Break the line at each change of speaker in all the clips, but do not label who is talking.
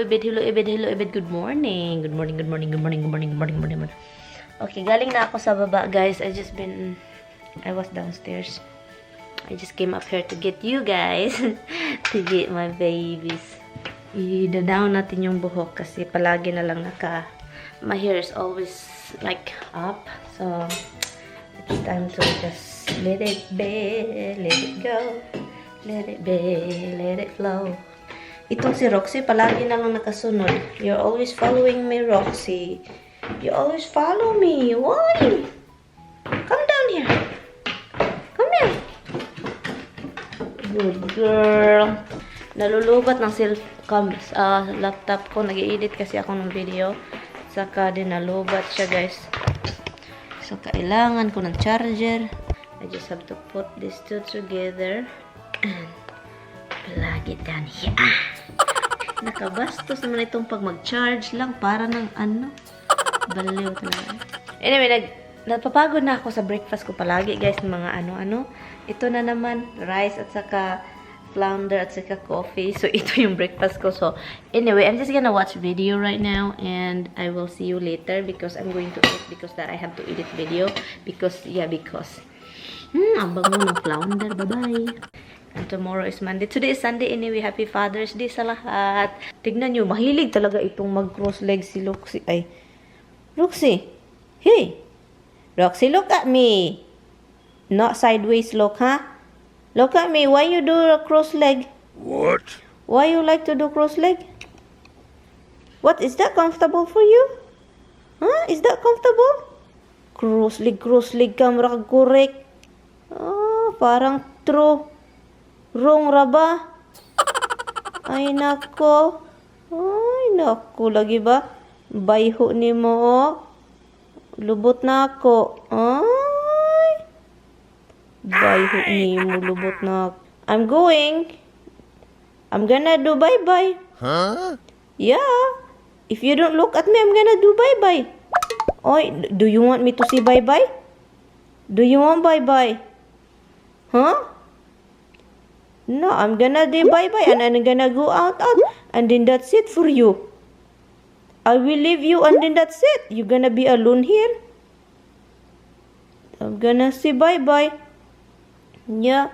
Ibid, hello, Ibid, hello, Ibid. Good morning. Good morning, good morning, good morning, good morning, good morning, good morning. Okay, galing na ako sa baba, guys. I was downstairs. I just came up here to get you guys. To get my babies. I-down natin yung buhok kasi palagi na lang my hair is always like up. So, it's time to just let it be, let it go. Let it be, let it flow. Itong si Roxy, palagi na lang nakasunod. You're always following me, Roxy. You always follow me. Why? Come down here. Come here. Good girl. Nalulubat ng laptop ko. Nag-i-edit kasi ako ng video. Saka din nalubat siya, guys. So, kailangan ko ng charger. I just have to put these two together. And plug it down here. Nakabastos naman itong pag mag-charge lang. Para ng ano. Baliw talaga. Anyway, napapagod na ako sa breakfast ko palagi, guys. Mga ano-ano. Ito na naman, rice at saka flounder at saka coffee. So, ito yung breakfast ko. So, anyway, I'm just gonna watch video right now. And I will see you later because I'm going to eat because that I have to edit video. Because, ang bango ng flounder. Bye-bye. And tomorrow is Monday. Today is Sunday anyway. Happy Father's Day sa lahat. Tignan nyo, mahilig talaga itong mag-cross leg si Roxy. Ay, Roxy. Hey. Roxy, look at me. Not sideways look, huh? Look at me. Why you do a cross leg?
What?
Why you like to do cross leg? What? Is that comfortable for you? Huh? Is that comfortable? Cross leg ka. Marakag correct. Oh, parang true. Wrong raba. Ay, nako. Lagi ba? Bayho ni mo, oh. Lubot na ako. Ay. Bayho ni mo, lubot na ako. I'm going. I'm gonna do bye-bye.
Huh?
Yeah. If you don't look at me, I'm gonna do bye-bye. Oy, do you want me to say bye-bye? Do you want bye-bye? Huh? No, I'm gonna do bye-bye and I'm gonna go out. And then that's it for you. I will leave you and then that's it. You're gonna be alone here. I'm gonna say bye-bye. Yeah.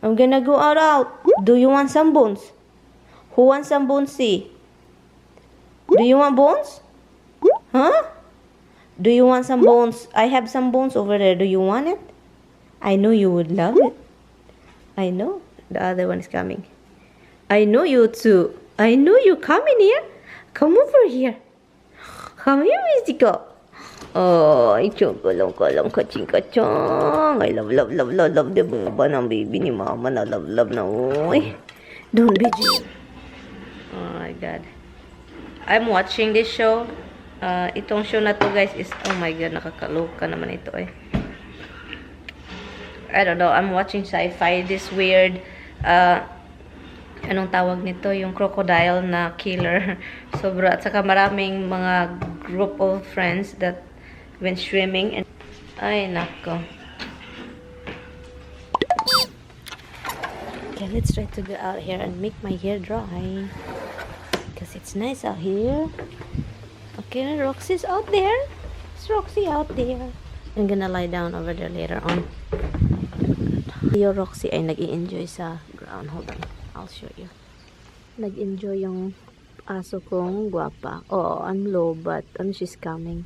I'm gonna go out. Do you want some bones? Who wants some bones? See? Do you want bones? Huh? Do you want some bones? I have some bones over there. Do you want it? I know you would love it. I know. The other one is coming. I know you too. I know you coming here. Come over here. Come here, Mystico. Oh, chokolong-kolong kaching-kachong. I love the baba ng baby ni mama na love na. Oy. Don't be jealous. Oh my God. I'm watching this show. Itong show na to, guys, is, oh my God, nakakaloka naman ito eh. I don't know, I'm watching sci-fi, this weird, anong tawag nito, yung crocodile na killer. Sobra, at saka maraming mga group of friends that went swimming. And, ay, nako. Okay, let's try to go out here and make my hair dry. Because it's nice out here. Okay, Roxy's out there. Is Roxy out there? I'm gonna lie down over there later on. Yung Roxy ay nag-i-enjoy sa ground. Hold on. I'll show you. Nag-enjoy yung aso kong guwapa. Oh, I'm low, but she's coming.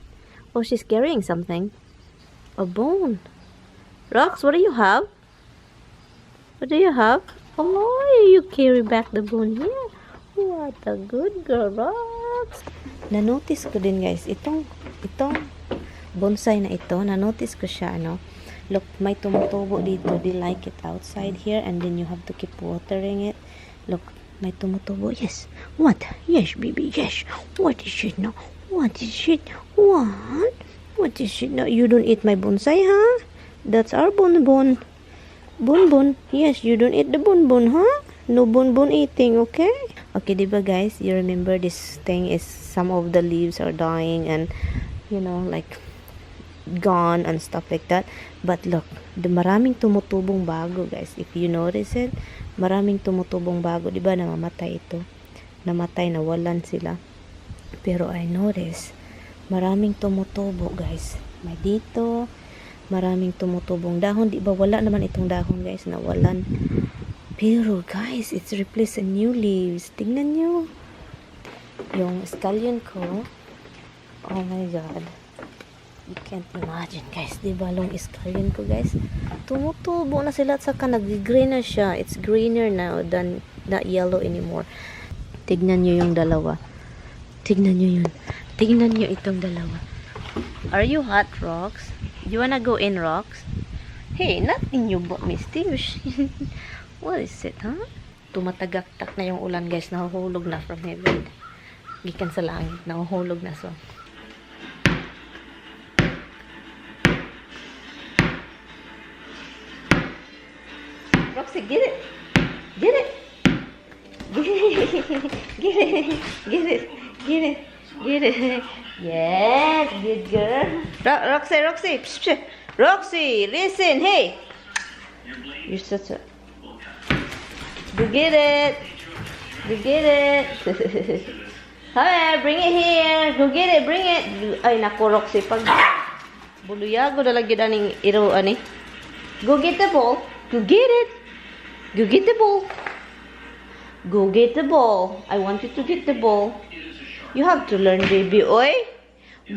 Oh, she's carrying something. A bone. Rox, what do you have? What do you have? Oh, you carry back the bone here. What a good girl, Rox. Na-notice ko din, guys. Itong bonsai na ito, na-notice ko siya, ano. Look, may tumutubo dito. They like it outside here and then you have to keep watering it. Look, may tumutubo. Yes. What? Yes, baby. Yes. What is it now? What is it? What? What is it now? You don't eat my bonsai, huh? That's our bonbon. Bonbon. Yes, you don't eat the bonbon, huh? No bonbon eating, okay? Okay, diba, guys? You remember this thing is some of the leaves are dying and, you know, like, gone and stuff like that. But look, maraming tumutubong bago, guys. If you notice it, maraming tumutubong bago. Diba namamatay ito? namatay, nawalan sila. Pero I notice, maraming tumutubo, guys. May dito, maraming tumutubong dahon. Di ba wala naman itong dahon, guys, nawalan. Pero, guys, it's replaced with new leaves. Tingnan nyo. Yung scallion ko, oh my God. You can't imagine, guys. Di ba long scallion ko, guys? Tumutubo na sila at saka nag-green na siya. It's greener now than not yellow anymore. Tignan nyo yung dalawa. Tignan nyo yun. Tignan nyo itong dalawa. Are you hot, Rox? You wanna go in, Rox? Hey, nothing you bought, Misty. What is it, huh? Tumatagak-tak na yung ulan, guys. Nahuhulog na from heaven. Gikan sa langit. Nahuhulog na so. Roxy, get it. Get it. Get it. Get it. Get it. Get it. Get it. Yes, good girl. Roxy, Roxy. Psh, psh. Roxy, listen. Hey. You're such a... Go get it. Go get it. Hi, bring it here. Go get it. Bring it. Ay, naku, Roxy. Pag buluyago na lagi na ning iro, ani. Go get the ball. Go get it. Go get the ball. Go get the ball. I want you to get the ball. You have to learn, baby. Oi.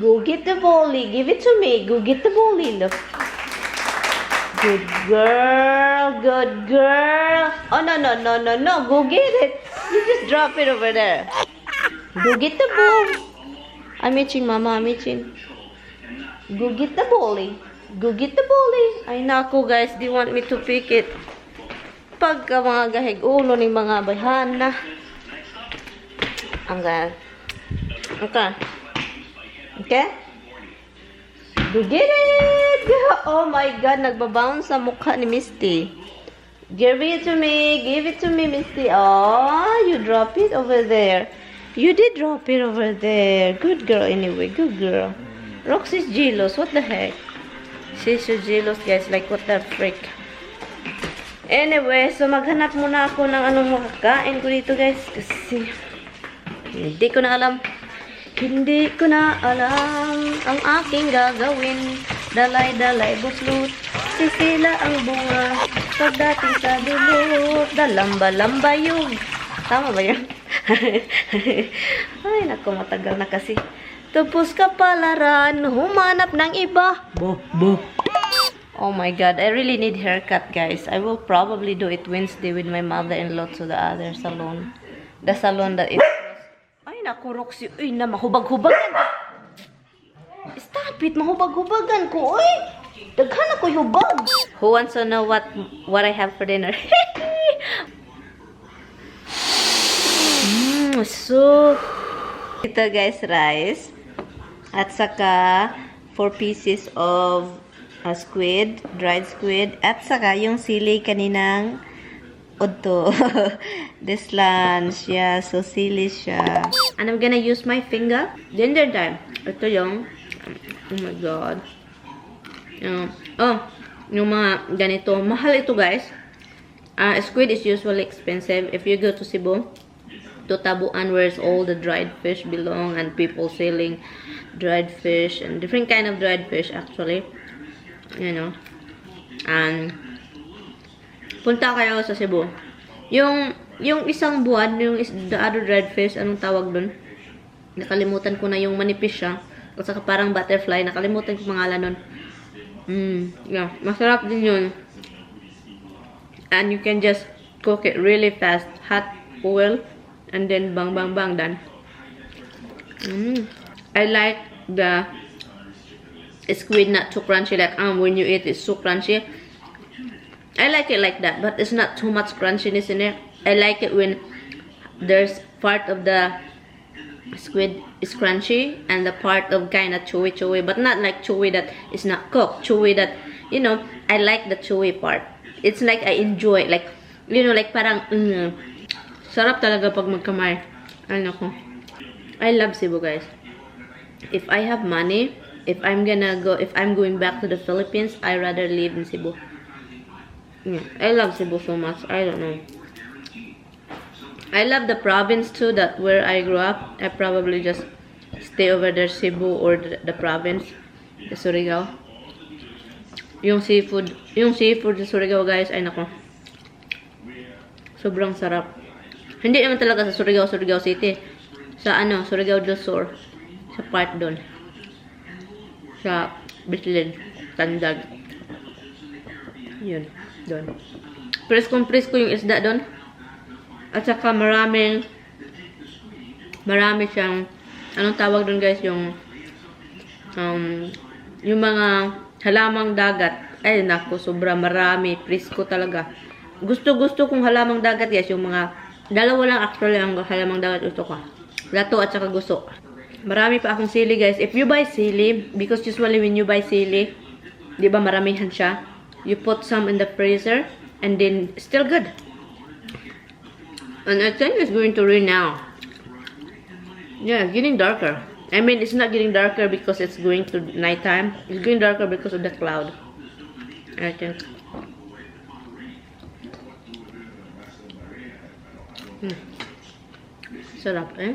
Go get the bally. Give it to me. Go get the bally. Look. Good girl. Good girl. Oh, no, no, no, no, no. Go get it. You just drop it over there. Go get the ball. I'm itching, Mama. I'm itching. Go get the bally. Go get the bally. Ay, naku, guys. Do you want me to pick it? Pagka mga gahig ulo ng mga bayhan na. Okay. Okay. Okay? Go get it! Oh my God, nagbabounce sa mukha ni Misty. Give it to me. Give it to me, Misty. Oh, you drop it over there. You did drop it over there. Good girl anyway. Good girl. Roxy's jealous. What the heck? She's so jealous, guys. Like, what the frick? Anyway, so maghanap muna ako ng anong makakain ko dito, guys. Kasi hindi ko na alam. Hindi ko na alam ang aking gagawin. Dalay-dalay buslut, sisila ang bunga. Pagdating sa dulot, dalamba-lamba yung. Tama ba yun? Ay, naku, matagal na kasi. Tapos kapalaran, humanap ng iba. Bo, bo. Oh my God, I really need haircut, guys. I will probably do it Wednesday with my mother-in-law to the other salon. The salon that is... Ay, naku, Roxy. Uy, na, mahubag-hubagan. Stop it, mahubag-hubagan ko. Uy, daghan ako hubag. Who wants to know what I have for dinner? So, ito, guys, rice. At saka, 4 pieces of squid, dried squid, at saka yung sili kaninang udto. This lunch, yeah, so sili siya. And I'm gonna use my finger. Ginger time. Ito yung, oh my God. Yung mga ganito. Mahal ito, guys. Squid is usually expensive. If you go to Cebu, to Tabuan, where all the dried fish belong, and people selling dried fish, and different kind of dried fish, actually. You know, and punta kayo sa Cebu. Yung isang buwan, the other dried fish, anong tawag dun? Nakalimutan ko na, yung manipis siya. At saka parang butterfly, nakalimutan ko pangalan nun. Yeah, masarap din yun. And you can just cook it really fast. Hot oil, and then bang bang bang, done. I like the squid not too crunchy, like when you eat it's so crunchy. I like it like that, but it's not too much crunchiness in it. I like it when there's part of the squid is crunchy and the part of kind of chewy, but not like chewy that is not cooked. Chewy that, you know, I like the chewy part. It's like I enjoy, like, you know, like parang sarap talaga pag magkamay. Ay nako, I love Cebu, guys. If I have money, if I'm going back to the Philippines, I rather live in Cebu. Yeah, I love Cebu so much. I don't know. I love the province too, that where I grew up. I probably just stay over there, Cebu or the province, the Surigao. Yung seafood sa Surigao, guys, ay nako. Sobrang sarap. Hindi naman talaga sa Surigao, Surigao City. Sa Surigao del Sur. Sa part doon. Sa Bislin, Tandag. Yun, doon. Presko yung isda doon. At saka marami siyang, anong tawag doon, guys, yung mga halamang dagat. Ay, naku, sobra marami. Presko talaga. Gusto kong halamang dagat, guys. Yung mga, dalawa lang actually ang halamang dagat gusto ko. Lato at saka gusto. Marami pa akong sili, guys. If you buy sili, because usually when you buy sili, di ba maramihan siya? You put some in the freezer, and then still good. And I think it's going to rain now. Yeah, it's getting darker. I mean, it's not getting darker because it's going to nighttime. It's getting darker because of the cloud, I think. Sarap, eh?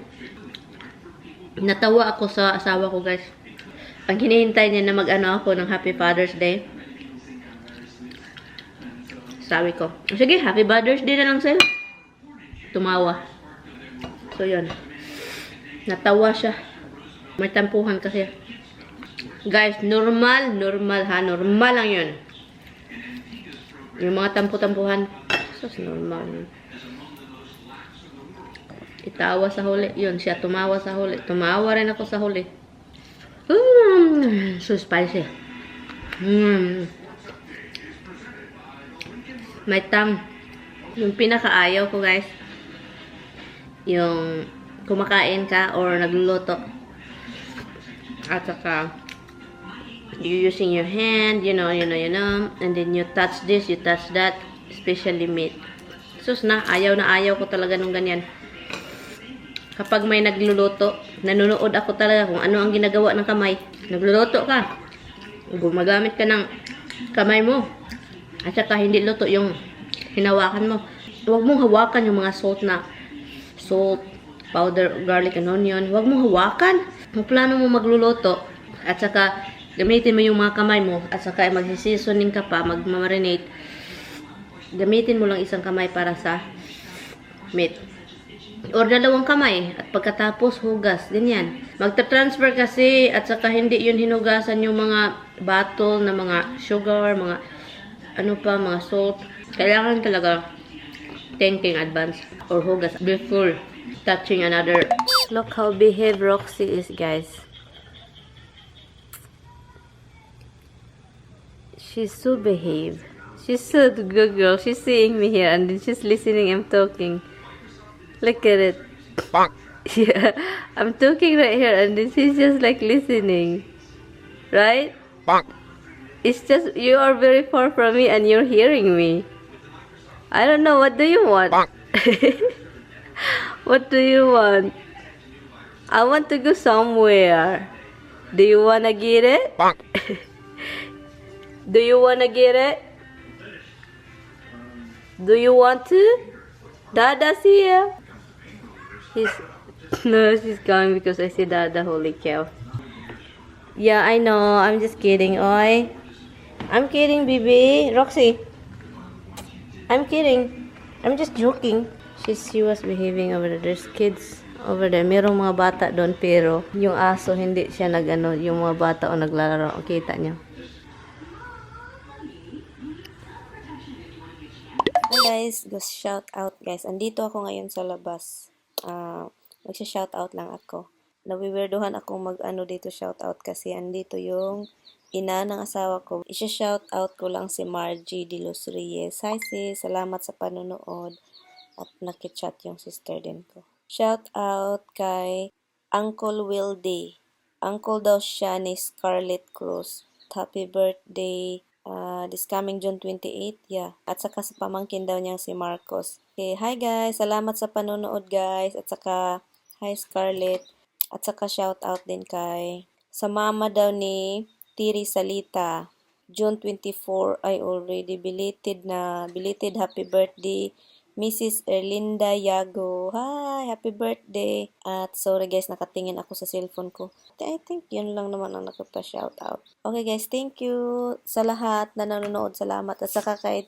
Natawa ako sa asawa ko, guys. Ang hinihintay niya na mag-ano ako ng Happy Father's Day. Sabi ko, sige, Happy Father's Day na lang sa'yo. Tumawa. So, yun. Natawa siya. May tampuhan kasi. Guys, normal ha. Normal lang yun. Yung mga tampu-tampuhan, sus, normal. Itawa sa huli. Yun, siya tumawa sa huli. Tumawa rin ako sa huli. So spicy. May tang. Yung pinaka-ayaw ko, guys. Yung kumakain ka or nagluluto. At saka you using your hand, you know, and then you touch this, you touch that, especially meat. Sus na ayaw ko talaga nung ganyan. Kapag may nagluluto, nanonood ako talaga kung ano ang ginagawa ng kamay. Nagluluto ka, gumagamit ka ng kamay mo. At saka hindi luto yung hinawakan mo. Huwag mong hawakan yung mga salt, powder, garlic and onion. Huwag mong hawakan. Kung plano mo magluluto, at saka gamitin mo yung mga kamay mo, at saka mag-seasoning ka pa, mag-marinate, gamitin mo lang isang kamay para sa meat. Or dalawang kamay, at pagkatapos hugas, ganyan. Magta-transfer kasi, at saka hindi yun hinugasan yung mga bottle na mga sugar, mga mga salt. Kailangan talaga thinking advance or hugas before touching another. Look how behave Roxy is, guys. She's so behave. She's so good girl. She's seeing me here and then she's listening. I'm talking. Look at it. Yeah, I'm talking right here and then she's just like listening. Right? It's just you are very far from me and you're hearing me. I don't know. What do you want? What do you want? I want to go somewhere. Do you want to get it? Do you want to get it? Do you want to? Dada's here. No, she's coming because I see Dada. Holy cow. Yeah, I know. I'm just kidding. Oi. I'm kidding, baby. Roxy. I'm kidding. I'm just joking. She was behaving over there. There's kids over there. Merong mga bata doon, pero yung aso hindi siya nagano, yung mga bata o naglalaro. Kita niyo. Hi guys, go shout out guys. Andito ako ngayon sa labas. Magsha-shout out lang ako. Nawiwirduhan akong mag-ano dito shout out kasi andito yung ina ng asawa ko. Isha-shout out ko lang si Margie de Los Reyes. Hi sis, salamat sa panonood. At nakichat yung sister din ko. Shout out kay Uncle Wildy. Uncle daw siya ni Scarlett Cruz. Happy birthday this coming June 28. Yeah. At saka sa pamangkin daw niyang si Marcos. Okay, hi guys. Salamat sa panonood guys. At saka hi Scarlett. At saka shout out din kay sa mama daw ni Tiri Salita. June 24 ay already belated happy birthday Mrs. Erlinda Yago. Hi! Happy birthday! At sorry guys, nakatingin ako sa cellphone ko. I think yun lang naman ang nakapa-shoutout. Okay guys, thank you sa lahat na nanonood. Salamat. At saka kay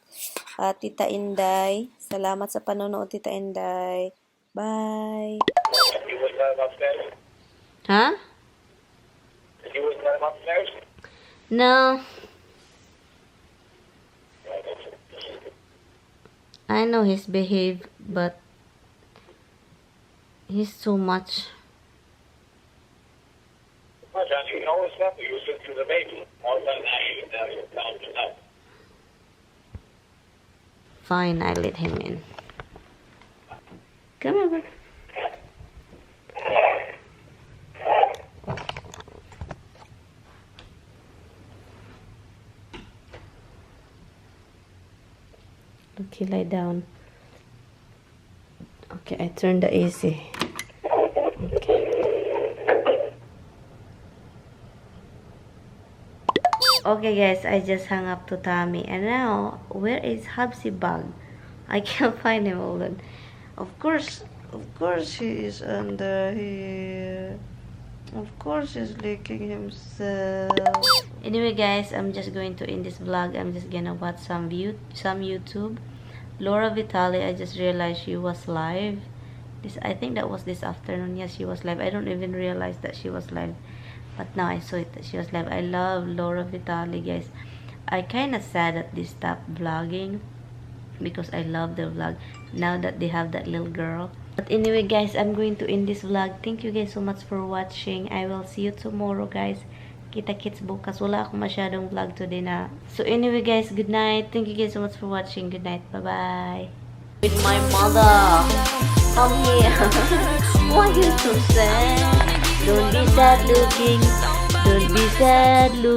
Tita Inday. Salamat sa panonood, Tita Inday. Bye!
You was not upstairs?
Huh?
You was not upstairs?
No. I know he's behaved, but he's too much.
Well, John, you can always help. You listen to the baby. All of a sudden, now you're down to now.
Fine, I let him in. Come over. Okay, lie down. Okay, I turned the AC. Okay. Okay guys, I just hung up to Tommy. And now, where is Hubsy Bug? I can't find him. Hold on. Of course he is under here. Of course he's licking himself. Anyway guys, I'm just going to end this vlog. I'm just gonna watch some YouTube. Laura Vitale, I just realized she was live. I think that was this afternoon. Yes, she was live. I don't even realize that she was live. But now I saw it that she was live. I love Laura Vitale, guys. I kind of sad that they stopped vlogging because I love their vlog now that they have that little girl. But anyway guys, I'm going to end this vlog. Thank you guys so much for watching. I will see you tomorrow guys. Kita-kits bukas. Wala akong masyadong vlog today na. So anyway guys, good night. Thank you guys so much for watching. Good night. Bye-bye. With my mother. Come here. Why you so sad? Don't be sad looking. Don't be sad looking.